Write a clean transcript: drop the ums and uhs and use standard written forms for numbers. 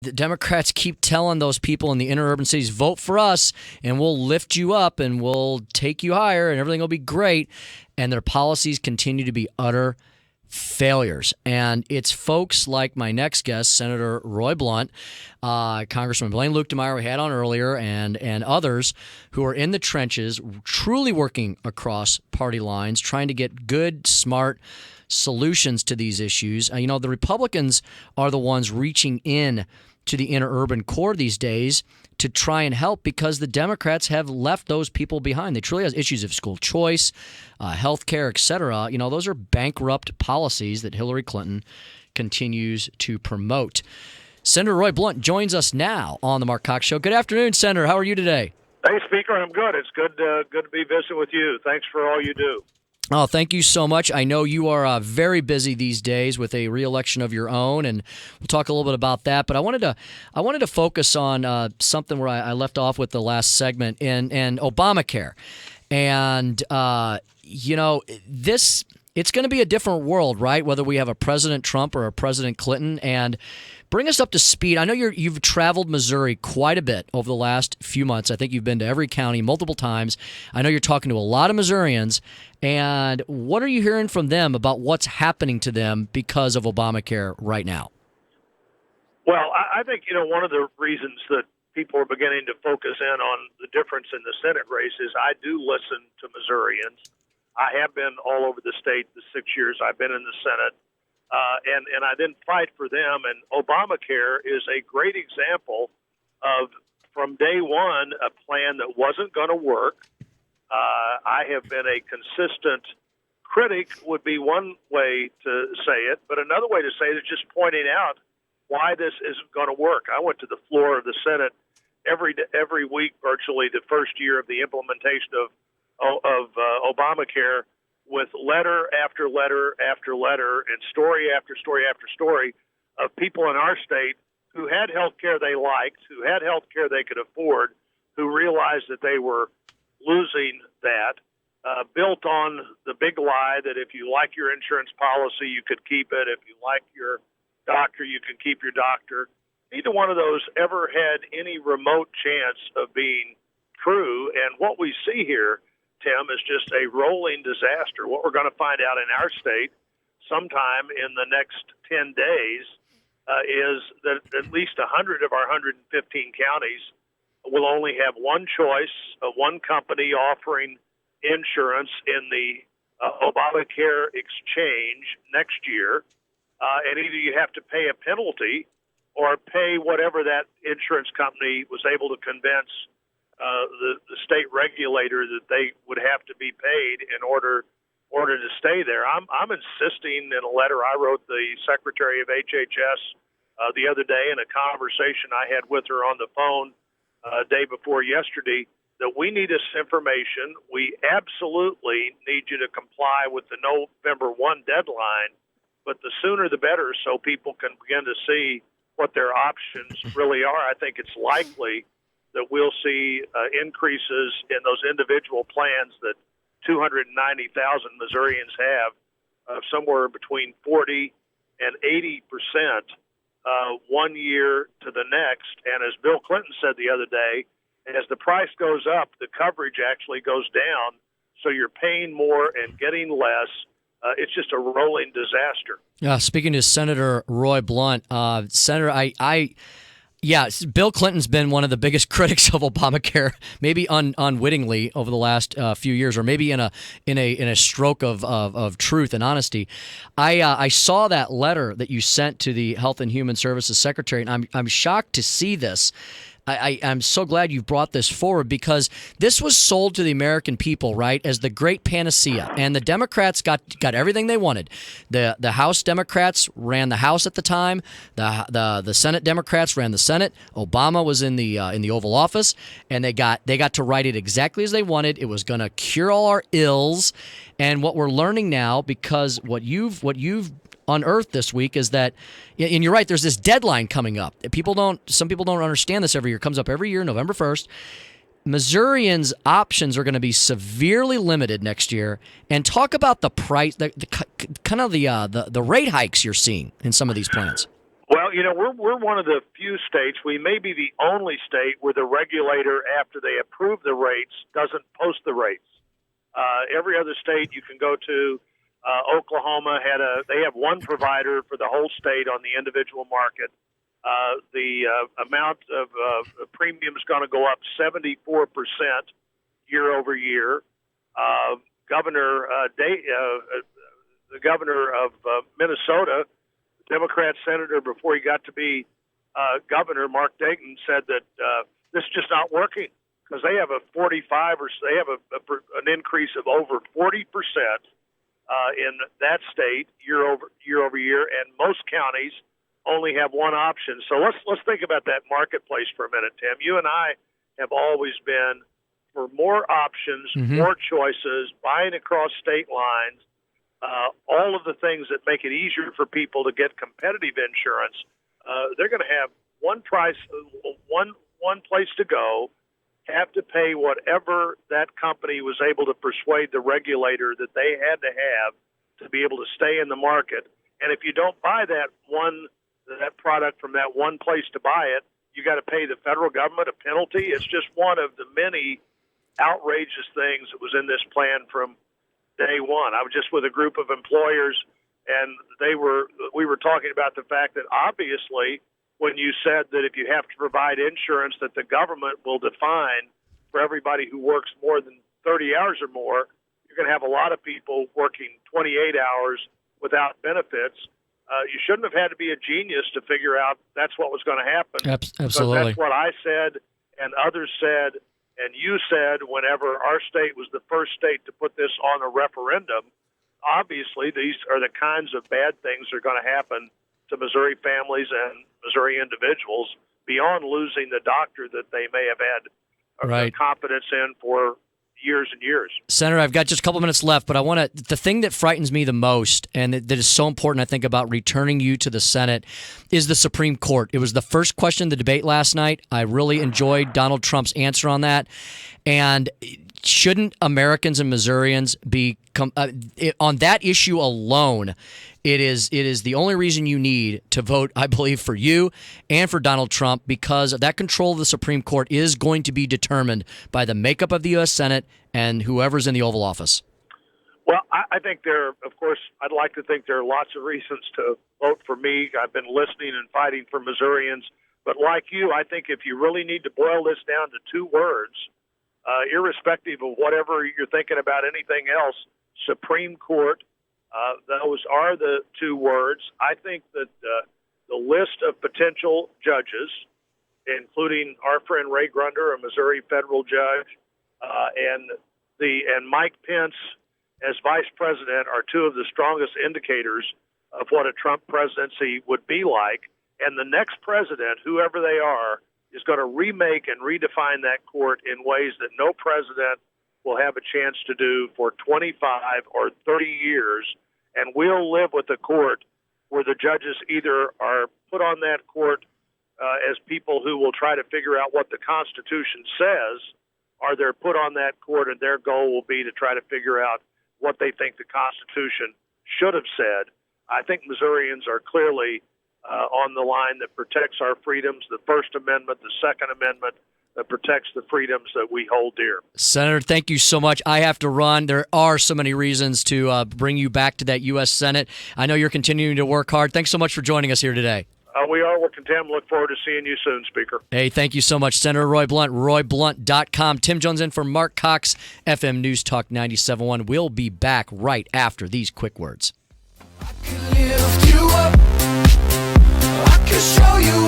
The Democrats keep telling those people in the interurban cities, vote for us and we'll lift you up and we'll take you higher and everything will be great. And their policies continue to be utter failures. And it's folks like my next guest, Senator Roy Blunt, Congressman Blaine Luetkemeyer we had on earlier, and others who are in the trenches, truly working across party lines, trying to get good, smart solutions to these issues. The Republicans are the ones reaching in to the interurban core these days to try and help because the Democrats have left those people behind. They truly have issues of school choice, health care, et cetera. Those are bankrupt policies that Hillary Clinton continues to promote. Senator Roy Blunt joins us now on the Mark Cox Show. Good afternoon, Senator. How are you today? Hey, Speaker. I'm good. It's good to be visiting with you. Thanks for all you do. Oh, thank you so much. I know you are very busy these days with a re-election of your own, and we'll talk a little bit about that. But I wanted to focus on something where I left off with the last segment and Obamacare, and this. It's going to be a different world, right? Whether we have a President Trump or a President Clinton. And bring us up to speed. I know you've traveled Missouri quite a bit over the last few months. I think you've been to every county multiple times. I know you're talking to a lot of Missourians. And what are you hearing from them about what's happening to them because of Obamacare right now? Well, I think, one of the reasons that people are beginning to focus in on the difference in the Senate race is I do listen to Missourians. I have been all over the state the 6 years I've been in the Senate, and I then fight for them. And Obamacare is a great example of, from day one, a plan that wasn't going to work. I have been a consistent critic, would be one way to say it, but another way to say it is just pointing out why this isn't going to work. I went to the floor of the Senate every week, virtually the first year of the implementation of Obamacare, with letter after letter after letter and story after story after story of people in our state who had health care they liked, who had health care they could afford, who realized that they were losing that, built on the big lie that if you like your insurance policy, you could keep it. If you like your doctor, you can keep your doctor. Neither one of those ever had any remote chance of being true. And what we see here, Tim, is just a rolling disaster. What we're going to find out in our state sometime in the next 10 days is that at least 100 of our 115 counties will only have one choice, one company offering insurance in the Obamacare exchange next year. And either you have to pay a penalty or pay whatever that insurance company was able to convince the state regulator that they would have to be paid in order to stay there. I'm insisting in a letter I wrote the Secretary of HHS the other day in a conversation I had with her on the phone day before yesterday that we need this information. We absolutely need you to comply with the November 1 deadline, but the sooner the better so people can begin to see what their options really are. I think it's likely that we'll see increases in those individual plans that 290,000 Missourians have, somewhere between 40 and 80% 1 year to the next. And as Bill Clinton said the other day, as the price goes up, the coverage actually goes down. So you're paying more and getting less. It's just a rolling disaster. Speaking to Senator Roy Blunt, Senator, Yeah, Bill Clinton's been one of the biggest critics of Obamacare, maybe unwittingly over the last few years, or maybe in a stroke of truth and honesty. I saw that letter that you sent to the Health and Human Services Secretary, and I'm shocked to see this. I'm so glad you've brought this forward because this was sold to the American people, right, as the great panacea. And the Democrats got everything they wanted. The House Democrats ran the House at the time. The Senate Democrats ran the Senate. Obama was in the Oval Office, and they got to write it exactly as they wanted. It was going to cure all our ills. And what we're learning now, because what you've unearthed this week is that, and you're right, there's this deadline coming up. Some people don't understand this every year. It comes up every year, November 1st. Missourians' options are going to be severely limited next year. And talk about the price, the rate hikes you're seeing in some of these plans. Well, we're one of the few states. We may be the only state where the regulator, after they approve the rates, doesn't post the rates. Every other state you can go to, Oklahoma they have one provider for the whole state on the individual market. The amount of premium is going to go up 74% year over year. The governor of Minnesota, Democrat senator before he got to be governor, Mark Dayton, said that this is just not working because they have an increase of over 40% in that state year over year, and most counties only have one option. So let's think about that marketplace for a minute, Tim. You and I have always been for more options, more choices, buying across state lines, all of the things that make it easier for people to get competitive insurance. They're going to have one price, one place to go, have to pay whatever that company was able to persuade the regulator that they had to have to be able to stay in the market. And if you don't buy that product from that one place to buy it, you got to pay the federal government a penalty. It's just one of the many outrageous things that was in this plan from day one. I was just with a group of employers, and we were talking about the fact that obviously when you said that if you have to provide insurance that the government will define for everybody who works more than 30 hours or more, you're going to have a lot of people working 28 hours without benefits. You shouldn't have had to be a genius to figure out that's what was going to happen. Absolutely. That's what I said and others said and you said whenever our state was the first state to put this on a referendum. Obviously, these are the kinds of bad things that are going to happen to Missouri families and Missouri individuals beyond losing the doctor that they may have had confidence in for years and years. Senator, I've got just a couple minutes left, but the thing that frightens me the most and that is so important, I think, about returning you to the Senate is the Supreme Court. It was the first question in the debate last night. I really enjoyed Donald Trump's answer on that. And shouldn't Americans and Missourians be on that issue alone? It is the only reason you need to vote, I believe, for you and for Donald Trump, because that control of the Supreme Court is going to be determined by the makeup of the U.S. Senate and whoever's in the Oval Office. Well, I think I'd like to think there are lots of reasons to vote for me. I've been listening and fighting for Missourians. But like you, I think if you really need to boil this down to two words, irrespective of whatever you're thinking about anything else, Supreme Court, those are the two words. I think that the list of potential judges, including our friend Ray Grunder, a Missouri federal judge, and Mike Pence as vice president, are two of the strongest indicators of what a Trump presidency would be like. And the next president, whoever they are, is going to remake and redefine that court in ways that no president will have a chance to do for 25 or 30 years. And we'll live with a court where the judges either are put on that court as people who will try to figure out what the Constitution says, or they're put on that court and their goal will be to try to figure out what they think the Constitution should have said. I think Missourians are clearly on the line that protects our freedoms, the First Amendment, the Second Amendment, that protects the freedoms that we hold dear. Senator, thank you so much. I have to run. There are so many reasons to bring you back to that U.S. Senate. I know you're continuing to work hard. Thanks so much for joining us here today. We are working, Tim. Look forward to seeing you soon, Speaker. Hey, thank you so much, Senator Roy Blunt, royblunt.com. Tim Jones in for Mark Cox, FM News Talk 97.1. We'll be back right after these quick words. I can lift you up. I can show you